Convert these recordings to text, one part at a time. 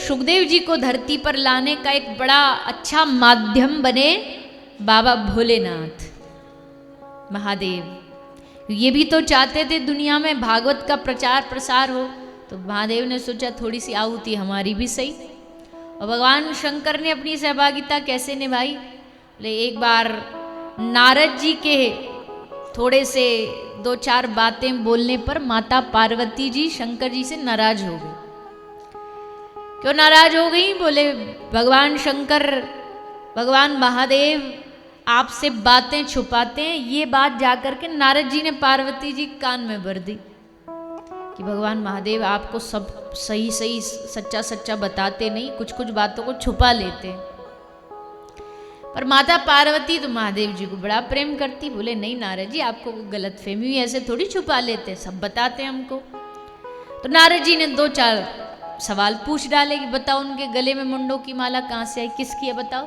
सुखदेव जी को धरती पर लाने का एक बड़ा अच्छा माध्यम बने बाबा भोलेनाथ महादेव। ये भी तो चाहते थे दुनिया में भागवत का प्रचार प्रसार हो, तो महादेव ने सोचा थोड़ी सी आहुति हमारी भी सही। और भगवान शंकर ने अपनी सहभागिता कैसे निभाई? बोले एक बार नारद जी के थोड़े से दो चार बातें बोलने पर माता पार्वती जी शंकर जी से नाराज हो गई। क्यों नाराज हो गई? बोले भगवान शंकर, भगवान महादेव आपसे बातें छुपाते हैं। ये बात जाकर के नारद जी ने पार्वती जी कान में भर दी कि भगवान महादेव आपको सब सही सही सच्चा सच्चा बताते नहीं, कुछ कुछ बातों को छुपा लेते हैं। पर माता पार्वती तो महादेव जी को बड़ा प्रेम करती। बोले नहीं नारद जी, आपको गलत फहमी हुई, ऐसे थोड़ी छुपा लेते, सब बताते हैं हमको। तो नारद जी ने दो चार सवाल पूछ डाले कि बताओ उनके गले में मुंडों की माला कहाँ से आई, किसकी है बताओ।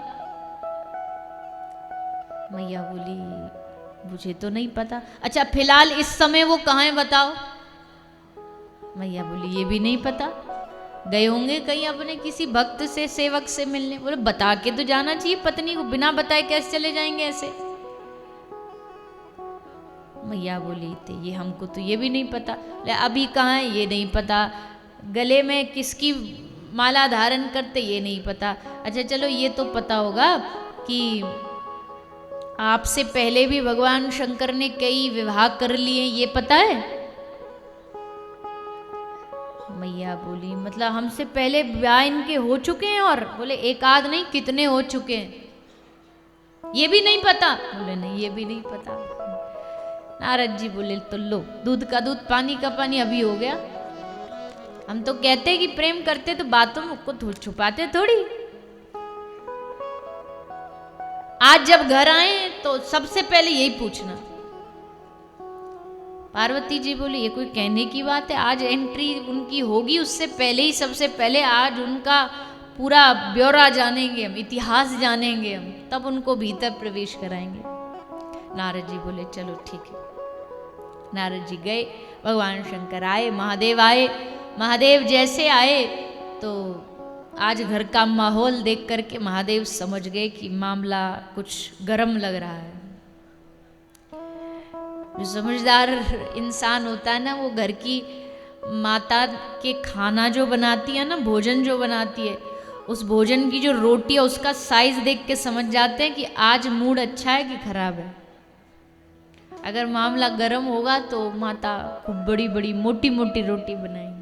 मैया बोली मुझे तो नहीं पता। अच्छा फिलहाल इस समय वो कहाँ है बताओ। मैया बोली ये भी नहीं पता, गए होंगे कहीं अपने किसी भक्त से सेवक से मिलने। बोले बता के तो जाना चाहिए पत्नी को, बिना बताए कैसे चले जाएंगे ऐसे। मैया बोली तो ये हमको तो ये भी नहीं पता। अभी कहाँ है ये नहीं पता, गले में किसकी माला धारण करते ये नहीं पता। अच्छा चलो ये तो पता होगा कि आपसे पहले भी भगवान शंकर ने कई विवाह कर लिए, ये पता है। मैया बोली मतलब हमसे पहले विवाह इनके हो चुके हैं? और बोले एक आध नहीं कितने हो चुके हैं, ये भी नहीं पता। बोले नहीं ये भी नहीं पता। नारद जी बोले तो लो, दूध का दूध पानी का पानी अभी हो गया। हम तो कहते कि प्रेम करते तो बातों को छुपाते थोड़ी। आज जब घर आए तो सबसे पहले यही पूछना। पार्वती जी बोली ये कोई कहने की बात है, आज एंट्री उनकी होगी उससे पहले ही सबसे पहले आज उनका पूरा ब्यौरा जानेंगे हम, इतिहास जानेंगे हम, तब उनको भीतर प्रवेश कराएंगे। नारद जी बोले चलो ठीक है। नारद जी गए, भगवान शंकर आए, महादेव आए। महादेव जैसे आए तो आज घर का माहौल देख करके महादेव समझ गए कि मामला कुछ गर्म लग रहा है। जो समझदार इंसान होता है ना, वो घर की माता के खाना जो बनाती है ना, भोजन जो बनाती है, उस भोजन की जो रोटी है उसका साइज देख के समझ जाते हैं कि आज मूड अच्छा है कि खराब है। अगर मामला गर्म होगा तो माता खूब बड़ी बड़ी मोटी मोटी रोटी बनाएंगी,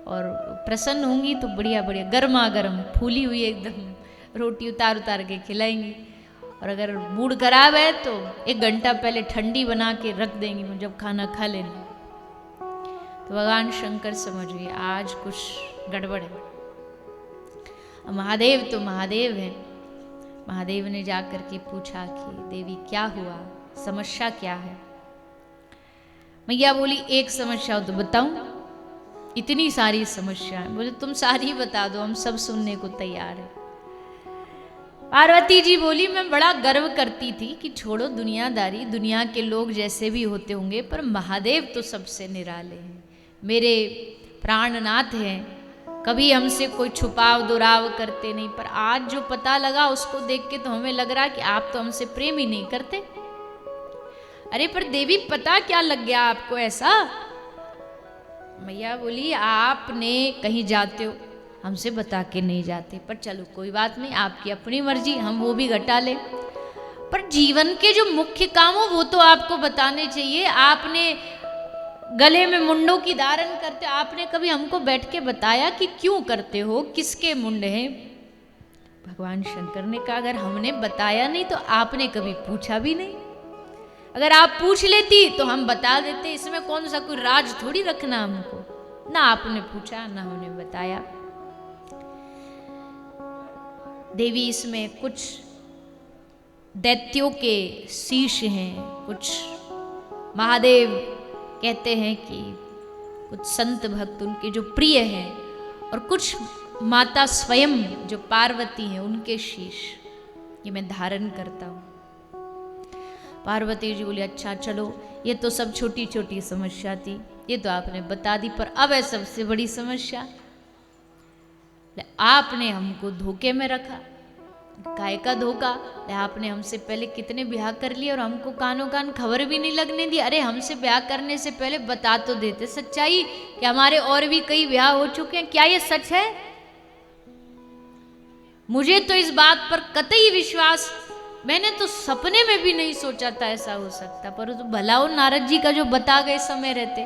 और प्रसन्न होंगी तो बढ़िया बढ़िया गर्मा गर्म फूली हुई एकदम रोटी उतार उतार के खिलाएंगी। और अगर मूड खराब है तो 1 घंटा पहले ठंडी बना के रख देंगी, जब खाना खा लेना। तो भगवान शंकर समझ गए आज कुछ गड़बड़ है। महादेव तो महादेव है। महादेव ने जाकर के पूछा कि देवी क्या हुआ, समस्या क्या है। मैया बोली एक समस्या हो तो बताऊं, इतनी सारी समस्या है। बोले तुम सारी बता दो, हम सब सुनने को तैयार है। पार्वती जी बोली मैं बड़ा गर्व करती थी कि छोड़ो दुनियादारी, दुनिया के लोग जैसे भी होते होंगे, पर महादेव तो सबसे निराले हैं, मेरे प्राणनाथ हैं, कभी हमसे कोई छुपाव दुराव करते नहीं। पर आज जो पता लगा उसको देख के तो हमें लग रहा कि आप तो हमसे प्रेम ही नहीं करते। अरे पर देवी पता क्या लग गया आपको ऐसा? मैया बोली आपने कहीं जाते हो हमसे बता के नहीं जाते, पर चलो कोई बात नहीं, आपकी अपनी मर्जी, हम वो भी घटा ले। पर जीवन के जो मुख्य काम हो वो तो आपको बताने चाहिए। आपने गले में मुंडों की धारण करते, आपने कभी हमको बैठ के बताया कि क्यों करते हो, किसके मुंड हैं? भगवान शंकर ने कहा अगर हमने बताया नहीं तो आपने कभी पूछा भी नहीं। अगर आप पूछ लेती तो हम बता देते, इसमें कौन सा कोई राज थोड़ी रखना हमको। ना आपने पूछा ना हमने बताया। देवी इसमें कुछ दैत्यों के शीश हैं, कुछ महादेव कहते हैं कि कुछ संत भक्त उनके जो प्रिय हैं, और कुछ माता स्वयं जो पार्वती हैं उनके शीश ये मैं धारण करता हूँ। पार्वती जी बोली अच्छा चलो, ये तो सब छोटी छोटी समस्या थी, ये तो आपने बता दी, पर अब है सबसे बड़ी समस्या। आपने हमको धोखे में रखा। काय का धोखा? आपने हमसे पहले कितने ब्याह कर लिए और हमको कानों कान खबर भी नहीं लगने दी। अरे हमसे ब्याह करने से पहले बता तो देते सच्चाई कि हमारे और भी कई ब्याह हो चुके हैं। क्या ये सच है? मुझे तो इस बात पर कतई विश्वास, मैंने तो सपने में भी नहीं सोचा था ऐसा हो सकता। पर तो भला हो नारद जी का जो बता गए समय रहते।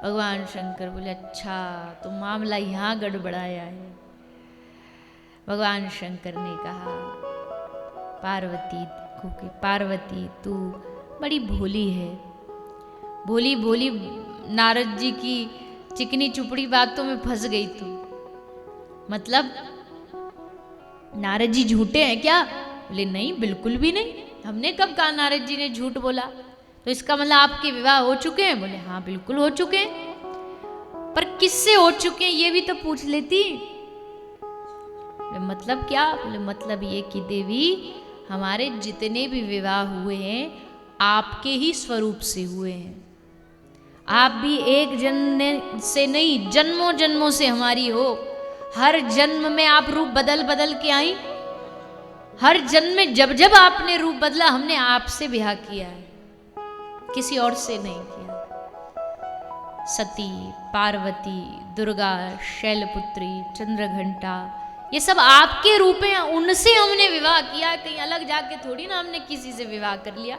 भगवान शंकर बोले अच्छा तो मामला यहां गड़बड़ाया है। भगवान शंकर ने कहा पार्वती तू बड़ी भोली है, भोली भोली नारद जी की चिकनी चुपड़ी बातों में फंस गई तू। मतलब नारद जी झूठे हैं क्या? बोले नहीं बिल्कुल भी नहीं, हमने कब कहा नारद जी ने झूठ बोला। तो इसका मतलब आपके विवाह हो चुके हैं? बोले हाँ बिल्कुल हो चुके हैं। पर किससे हो चुके हैं ये भी तो पूछ लेती। मतलब क्या? बोले मतलब ये कि देवी हमारे जितने भी विवाह हुए हैं आपके ही स्वरूप से हुए हैं। आप भी एक जन्म से नहीं जन्मों जन्मों से हमारी हो। हर जन्म में आप रूप बदल बदल के आई। हर जन्म में जब जब आपने रूप बदला हमने आपसे ब्याह किया है, किसी और से नहीं किया। सती, पार्वती, दुर्गा, शैलपुत्री, चंद्रघंटा, ये सब आपके रूप हैं, उनसे हमने विवाह किया। कहीं अलग जाके थोड़ी ना हमने किसी से विवाह कर लिया।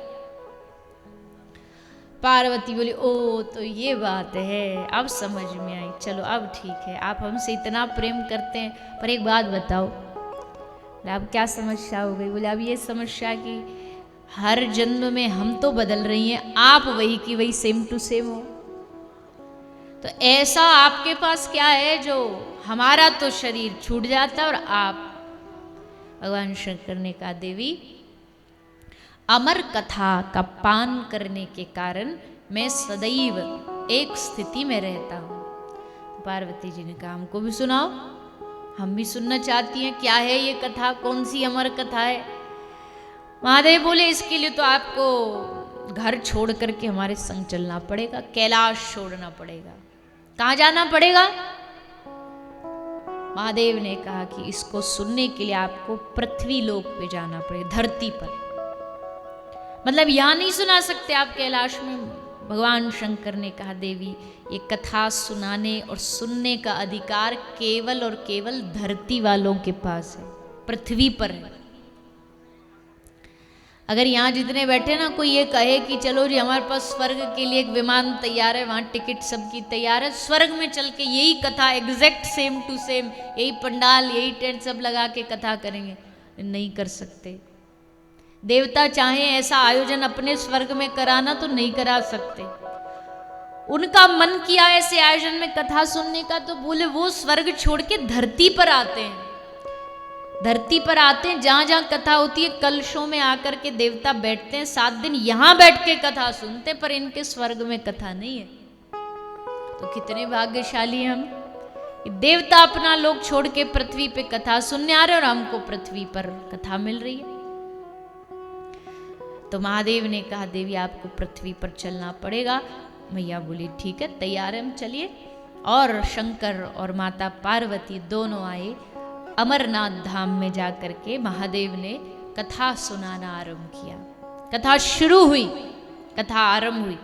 पार्वती बोली ओ तो ये बात है, अब समझ में आई। चलो अब ठीक है, आप हमसे इतना प्रेम करते हैं, पर एक बात बताओ अब क्या समस्या हो गई? बोले अब ये समस्या कि हर जन्म में हम तो बदल रही हैं, आप वही की वही सेम टू सेम हो। तो ऐसा आपके पास क्या है जो हमारा तो शरीर छूट जाता और आप। भगवान शंकर ने कहा देवी अमर कथा का पान करने के कारण मैं सदैव एक स्थिति में रहता हूं। पार्वती जी ने कहा हमको भी सुनाओ, हम भी सुनना चाहती हैं। क्या है ये कथा? कौन सी अमर कथा है? महादेव बोले इसके लिए तो आपको घर छोड़ करके हमारे संग चलना पड़ेगा, कैलाश छोड़ना पड़ेगा। कहाँ जाना पड़ेगा? महादेव ने कहा कि इसको सुनने के लिए आपको पृथ्वी लोक पे जाना पड़ेगा, धरती पर। मतलब यहां नहीं सुना सकते आप कैलाश में। भगवान शंकर ने कहा देवी ये कथा सुनाने और सुनने का अधिकार केवल और केवल धरती वालों के पास है, पृथ्वी पर है। अगर यहाँ जितने बैठे ना कोई ये कहे कि चलो जी हमारे पास स्वर्ग के लिए एक विमान तैयार है, वहाँ टिकट सबकी तैयार है, स्वर्ग में चल के यही कथा एग्जैक्ट सेम टू सेम, यही पंडाल यही टेंट सब लगा के कथा करेंगे, नहीं कर सकते। देवता चाहे ऐसा आयोजन अपने स्वर्ग में कराना तो नहीं करा सकते। उनका मन किया ऐसे आयोजन में कथा सुनने का तो बोले वो स्वर्ग छोड़ के धरती पर आते हैं। धरती पर आते हैं, जहां जहां कथा होती है कलशों में आकर के देवता बैठते हैं, 7 दिन यहां बैठ के कथा सुनते, पर इनके स्वर्ग में कथा नहीं है। तो कितने भाग्यशाली हैं हम। देवता अपना लोक छोड़ के पृथ्वी पे कथा सुनने आ रहे और हमको पृथ्वी पर कथा मिल रही है। तो महादेव ने कहा देवी आपको पृथ्वी पर चलना पड़ेगा। मैया बोली ठीक है तैयार है, हम चलिए। और शंकर और माता पार्वती दोनों आए। अमरनाथ धाम में जाकर के महादेव ने कथा सुनाना आरंभ किया। कथा शुरू हुई, कथा आरंभ हुई।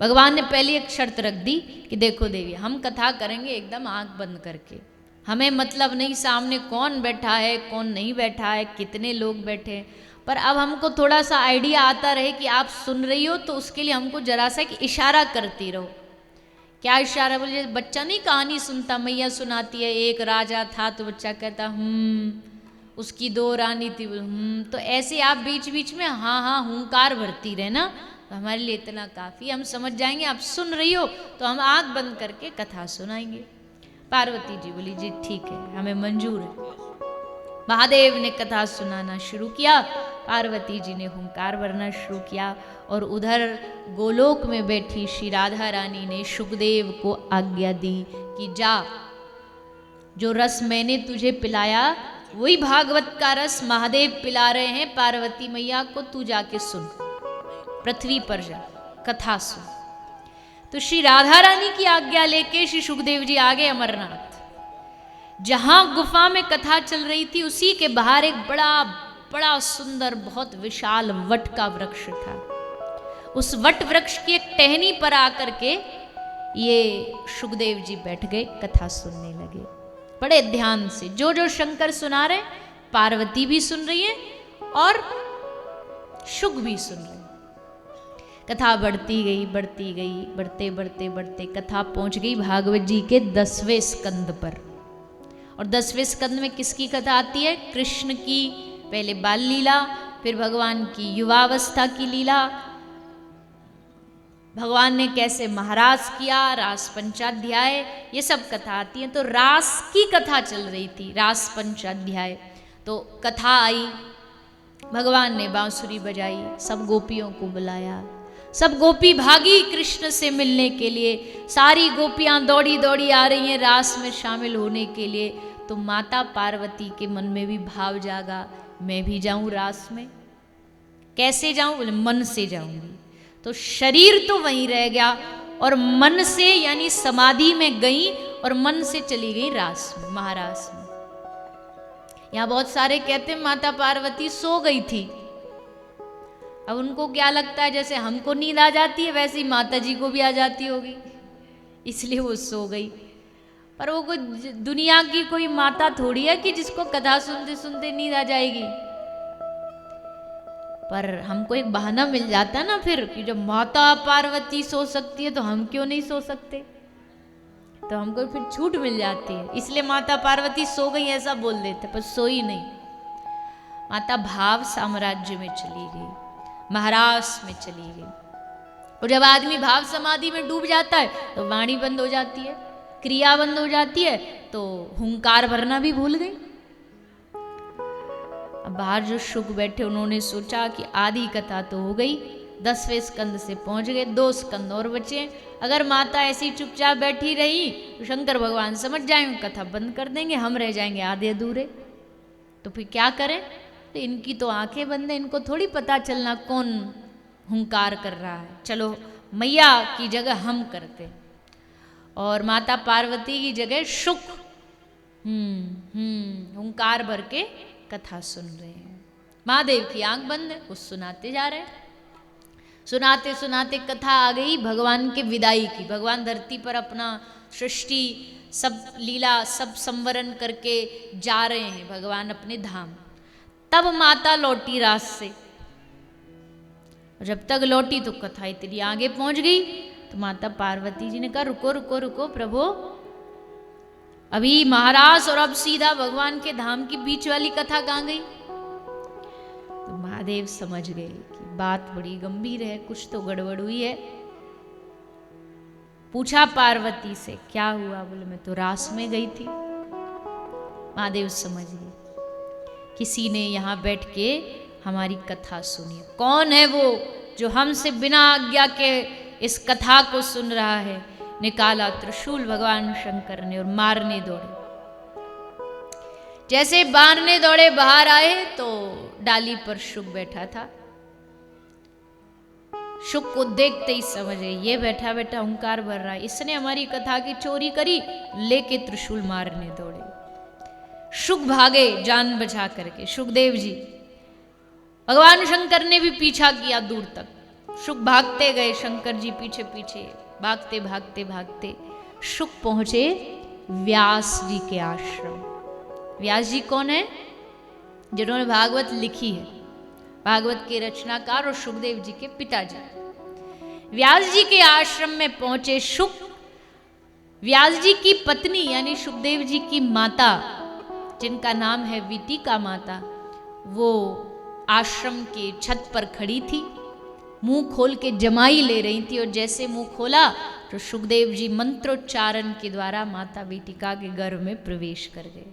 भगवान ने पहले एक शर्त रख दी कि देखो देवी हम कथा करेंगे एकदम आंख बंद करके, हमें मतलब नहीं सामने कौन बैठा है कौन नहीं बैठा है, कितने लोग बैठे हैं, पर अब हमको थोड़ा सा आइडिया आता रहे कि आप सुन रही हो, तो उसके लिए हमको जरा सा कि इशारा करती रहो। क्या इशारा? बोले बच्चा नहीं कहानी सुनता, मैया सुनाती है एक राजा था तो बच्चा कहता उसकी 2 रानी थी, तो ऐसे आप बीच बीच में हाँ हाँ हुंकार भरती रहे ना, तो हमारे लिए इतना काफ़ी, हम समझ जाएंगे आप सुन रही हो तो हम आँख बंद करके कथा सुनाएंगे। पार्वती जी बोली जी ठीक है हमें मंजूर है। महादेव ने कथा सुनाना शुरू किया, पार्वती जी ने हुंकार भरना शुरू किया, और उधर गोलोक में बैठी श्री राधा रानी ने शुकदेव को आज्ञा दी कि जा, जो रस मैंने तुझे पिलाया वही भागवत का रस महादेव पिला रहे हैं पार्वती मैया को, तू जाके सुन, पृथ्वी पर जा कथा सुन। तो श्री राधा रानी की आज्ञा लेके श्री शुकदेव जी आ गए अमरनाथ। जहां गुफा में कथा चल रही थी उसी के बाहर एक बड़ा बड़ा सुंदर बहुत विशाल वट का वृक्ष था। उस वट वृक्ष की एक टहनी पर आकर के ये शुकदेव जी बैठ गए, कथा सुनने लगे बड़े ध्यान से। जो जो शंकर सुना रहे पार्वती भी सुन रही है और शुक भी सुन रहे। कथा बढ़ती गई बढ़ती गई, बढ़ते बढ़ते बढ़ते कथा पहुंच गई भागवत जी के 10वें स्कंद पर। और 10वें स्कंद में किसकी कथा आती है? कृष्ण की पहले बाल लीला, फिर भगवान की युवावस्था की लीला, भगवान ने कैसे महाराज किया, रास पंचाध्याय, ये सब कथा आती है। तो रास की कथा चल रही थी, रास पंचाध्याय। तो कथा आई, भगवान ने बांसुरी बजाई, सब गोपियों को बुलाया, सब गोपी भागी कृष्ण से मिलने के लिए। सारी गोपियां दौड़ी दौड़ी आ रही हैं रास में शामिल होने के लिए। तो माता पार्वती के मन में भी भाव जागा, मैं भी जाऊं रास में। कैसे जाऊं? बोले मन से जाऊंगी। तो शरीर तो वहीं रह गया और मन से यानी समाधि में गई और मन से चली गई रास में, महारास में। यहां बहुत सारे कहते हैं माता पार्वती सो गई थी। अब उनको क्या लगता है जैसे हमको नींद आ जाती है वैसे ही माता जी को भी आ जाती होगी, इसलिए वो सो गई। पर वो कोई दुनिया की कोई माता थोड़ी है कि जिसको कथा सुनते सुनते नींद आ जाएगी। पर हमको एक बहाना मिल जाता है ना फिर कि जब माता पार्वती सो सकती है तो हम क्यों नहीं सो सकते, तो हमको फिर छूट मिल जाती है। इसलिए माता पार्वती सो गई ऐसा बोल देते, पर सोई नहीं। माता भाव साम्राज्य में चली गई, महारास में चली गई। और जब आदमी भाव समाधि में डूब जाता है तो वाणी बंद हो जाती है, क्रिया बंद हो जाती है, तो हुंकार भरना भी भूल गई। अब बाहर जो शुक बैठे उन्होंने सोचा कि आधी कथा तो हो गई, 10वें स्कंद से पहुंच गए, 2 स्कंद और बचे। अगर माता ऐसी चुपचाप बैठी रही तो शंकर भगवान समझ जाएंगे, कथा बंद कर देंगे, हम रह जाएंगे आधे अधूरे। तो फिर क्या करें? तो इनकी तो आंखें बंद है, इनको थोड़ी पता चलना कौन हुंकार कर रहा है। चलो मैया की जगह हम करते, और माता पार्वती की जगह शुक हुंकार भर के कथा सुन रहे हैं। महादेव की आंख बंद है, कुछ सुनाते जा रहे हैं। सुनाते सुनाते कथा आ गई भगवान के विदाई की। भगवान धरती पर अपना सृष्टि सब लीला सब संवरण करके जा रहे हैं भगवान अपने धाम। तब माता लौटी रास से, जब तक लौटी तो कथा इतनी आगे पहुंच गई। तो माता पार्वती जी ने कहा रुको रुको रुको प्रभु, अभी महाराज और अब सीधा भगवान के धाम की बीच वाली कथा कहाँ गई? तो महादेव समझ गए कि बात बड़ी गंभीर है, कुछ तो गड़बड़ हुई है। पूछा पार्वती से क्या हुआ? बोले मैं तो रास में गई थी। महादेव समझ गए किसी ने यहाँ बैठ के हमारी कथा सुनी। कौन है वो जो हमसे बिना आज्ञा के इस कथा को सुन रहा है? निकाला त्रिशूल भगवान शंकर ने और मारने दौड़े। जैसे मारने दौड़े बाहर आए तो डाली पर शुक बैठा था। शुक को देखते ही समझे ये बैठा बैठा हुंकार भर रहा है, इसने हमारी कथा की चोरी करी, लेके त्रिशूल मारने दौड़े। शुक भागे जान बचा करके, शुकदेव जी। भगवान शंकर ने भी पीछा किया दूर तक। शुक भागते गए, शंकर जी पीछे पीछे भागते भागते भागते शुक पहुंचे व्यास जी के आश्रम। व्यास जी कौन है? जिन्होंने भागवत लिखी है, भागवत के रचनाकार और शुकदेव जी के पिताजी। व्यास जी के आश्रम में पहुंचे शुक। व्यास जी की पत्नी यानी शुकदेव जी की माता, जिनका नाम है विटिका माता, वो आश्रम के छत पर खड़ी थी, मुंह खोल के जमाई ले रही थी। और जैसे मुंह खोला तो शुकदेव जी मंत्रोच्चारण के द्वारा माता विटिका के गर्भ में प्रवेश कर गए।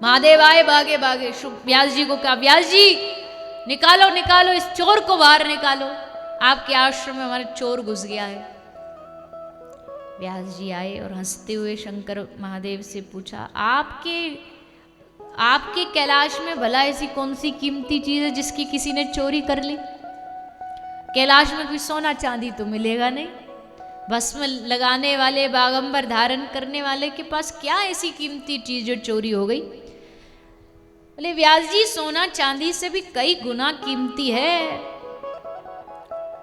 महादेव आए भागे भागे, शुक व्यास जी को कहा व्यास जी निकालो निकालो, इस चोर को बाहर निकालो, आपके आश्रम में हमारा चोर घुस गया है। व्यास जी आए और हंसते हुए शंकर महादेव से पूछा आपके कैलाश में भला ऐसी कौन सी कीमती चीज है जिसकी किसी ने चोरी कर ली? कैलाश में कोई सोना चांदी तो मिलेगा नहीं, भस्म लगाने वाले, बागंबर धारण करने वाले के पास क्या ऐसी कीमती चीज जो चोरी हो गई? बोले व्यास जी, सोना चांदी से भी कई गुना कीमती है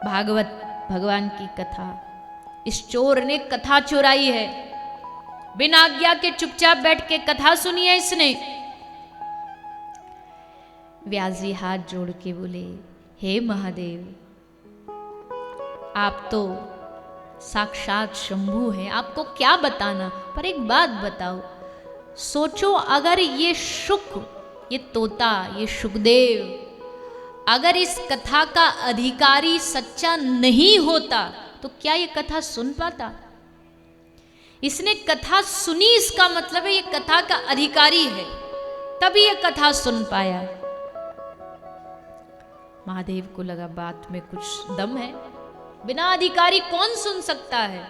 भागवत, भगवान की कथा। इस चोर ने कथा चुराई है, बिना आज्ञा के चुपचाप बैठ के कथा सुनी है इसने। व्यास जी हाथ जोड़ के बोले, हे महादेव, आप तो साक्षात शंभु हैं, आपको क्या बताना, पर एक बात बताओ, सोचो अगर ये शुक, ये तोता, ये शुकदेव अगर इस कथा का अधिकारी सच्चा नहीं होता तो क्या ये कथा सुन पाता? इसने कथा सुनी, इसका मतलब है ये कथा का अधिकारी है, तभी ये कथा सुन पाया। महादेव को लगा बात में कुछ दम है, बिना अधिकारी कौन सुन सकता है?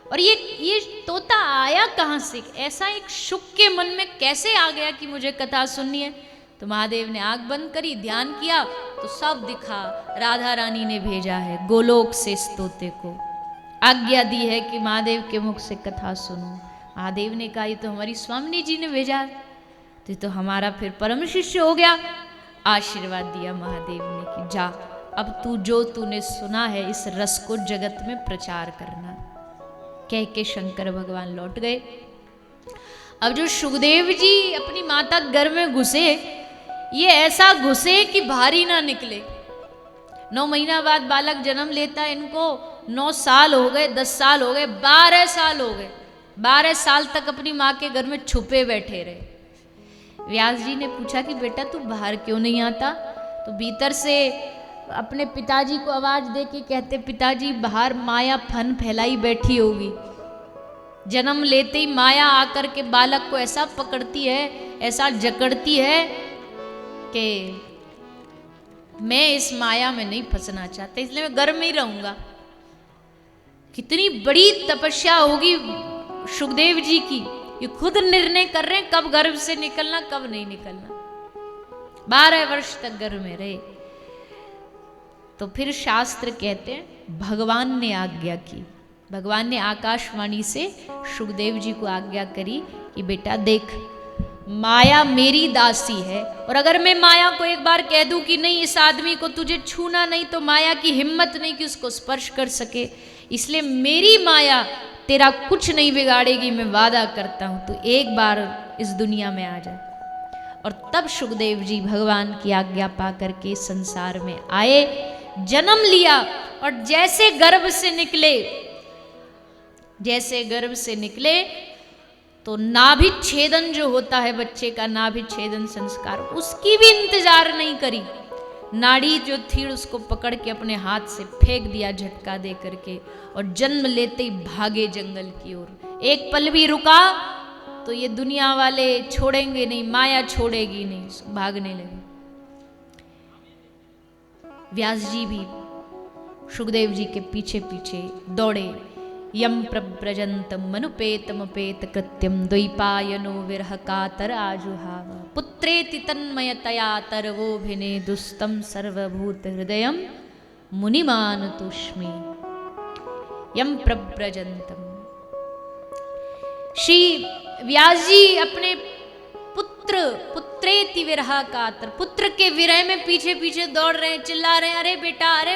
और ये तोता आया कहां से? ऐसा एक शुक के मन में कैसे आ गया कि मुझे कथा सुननी है? तो महादेव ने आंख बंद करी, ध्यान किया तो सब दिखा, राधा रानी ने भेजा है गोलोक से इस तोते को, आज्ञा दी है कि महादेव के मुख से कथा सुनो। महादेव ने कहा ये तो हमारी स्वामी जी ने भेजा है, तो ये तो हमारा फिर परम शिष्य हो गया। आशीर्वाद दिया महादेव ने कि जा, अब तू जो तूने सुना है इस रस को जगत में प्रचार करना। कह के शंकर भगवान लौट गए। अब जो सुखदेव जी अपनी माता गर्भ में घुसे, ये ऐसा घुसे कि भारी ना निकले। 9 महीना बाद बालक जन्म लेता है, इनको 9 साल हो गए, 10 साल हो गए, 12 साल हो गए। 12 साल तक अपनी माँ के घर में छुपे बैठे रहे। व्यास जी ने पूछा कि बेटा तू बाहर क्यों नहीं आता? तो भीतर से अपने पिताजी को आवाज दे के कहते, पिताजी बाहर माया फन फैलाई बैठी होगी। जन्म लेते ही माया आकर के बालक को ऐसा पकड़ती है, ऐसा जकड़ती है कि मैं इस माया में नहीं फंसना चाहता, इसलिए मैं घर में ही रहूंगा। कितनी बड़ी तपस्या होगी सुखदेव जी की, ये खुद निर्णय कर रहे हैं कब गर्भ से निकलना, कब नहीं निकलना। 12 वर्ष तक गर्भ में रहे। तो फिर शास्त्र कहते हैं भगवान ने आज्ञा की, भगवान ने आकाशवाणी से सुखदेव जी को आज्ञा करी कि बेटा देख, माया मेरी दासी है, और अगर मैं माया को एक बार कह दूं कि नहीं इस आदमी को तुझे छूना नहीं, तो माया की हिम्मत नहीं कि उसको स्पर्श कर सके। इसलिए मेरी माया तेरा कुछ नहीं बिगाड़ेगी, मैं वादा करता हूं, तो एक बार इस दुनिया में आ जा। और तब सुखदेव जी भगवान की आज्ञा पा करके संसार में आए, जन्म लिया, और जैसे गर्भ से निकले तो नाभि छेदन जो होता है बच्चे का, नाभि छेदन संस्कार, उसकी भी इंतजार नहीं करी। नाड़ी जो थी उसको पकड़ के अपने हाथ से फेंक दिया झटका दे करके, और जन्म लेते ही भागे जंगल की ओर। एक पल भी रुका तो ये दुनिया वाले छोड़ेंगे नहीं, माया छोड़ेगी नहीं, भागने लगे। व्यास जी भी सुखदेव जी के पीछे पीछे दौड़े। यम प्रव्रजंतम मनुपेतमपेत कृत्यम द्वैपायनो विरह कातर आजुहाव पुत्रेति तन्मयतया तरवोभिने दुस्तम सर्वभूत हृदयम मुनिमानतोष्मि। यम प्रव्रजंतम, श्री व्यास जी अपने पुत्रेति विरह कातर, पुत्र के विरह में पीछे पीछे दौड़ रहे हैं, चिल्ला रहे हैं, अरे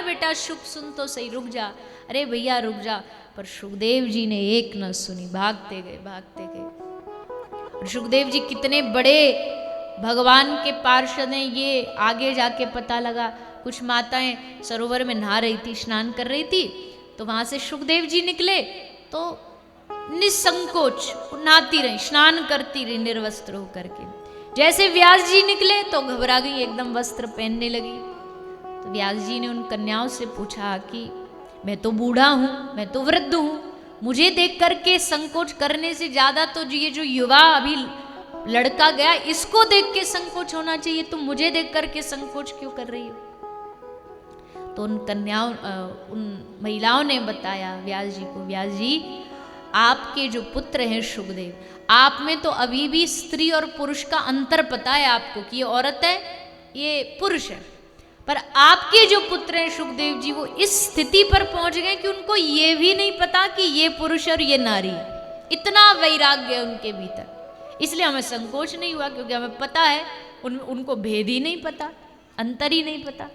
बेटा शुभ सुन तो सही, रुक जा, अरे भैया रुक जा। पर सुखदेव जी ने एक न सुनी, भागते गए। और सुखदेव जी कितने बड़े भगवान के पार्षद हैं, ये आगे जाके पता लगा। कुछ माताएं सरोवर में नहा रही थी, स्नान कर रही थी, तो वहां से सुखदेव जी निकले तो निसंकोच नहाती रही, स्नान करती रही निर्वस्त्र होकर के। जैसे व्यास जी निकले तो घबरा गई, एकदम वस्त्र पहनने लगी। तो व्यास जी ने उन कन्याओं से पूछा कि मैं तो बूढ़ा हूं, मैं तो वृद्ध हूं, मुझे देख करके संकोच करने से ज्यादा तो ये जो युवा अभी लड़का गया, इसको देख के संकोच होना चाहिए, तुम मुझे देख करके संकोच क्यों कर रही हो? तो उन कन्याओं, उन महिलाओं ने बताया व्यास जी को, व्यास जी आपके जो पुत्र हैं सुखदेव, आप में तो अभी भी स्त्री और पुरुष का अंतर पता है आपको, कि ये औरत है, ये पुरुष है। पर आपके जो पुत्र हैं सुखदेव जी, वो इस स्थिति पर पहुंच गए कि उनको ये भी नहीं पता कि ये पुरुष और ये नारी, इतना वैराग्य है उनके भीतर। इसलिए हमें संकोच नहीं हुआ, क्योंकि हमें पता है उनको भेद ही नहीं पता, अंतर ही नहीं पता।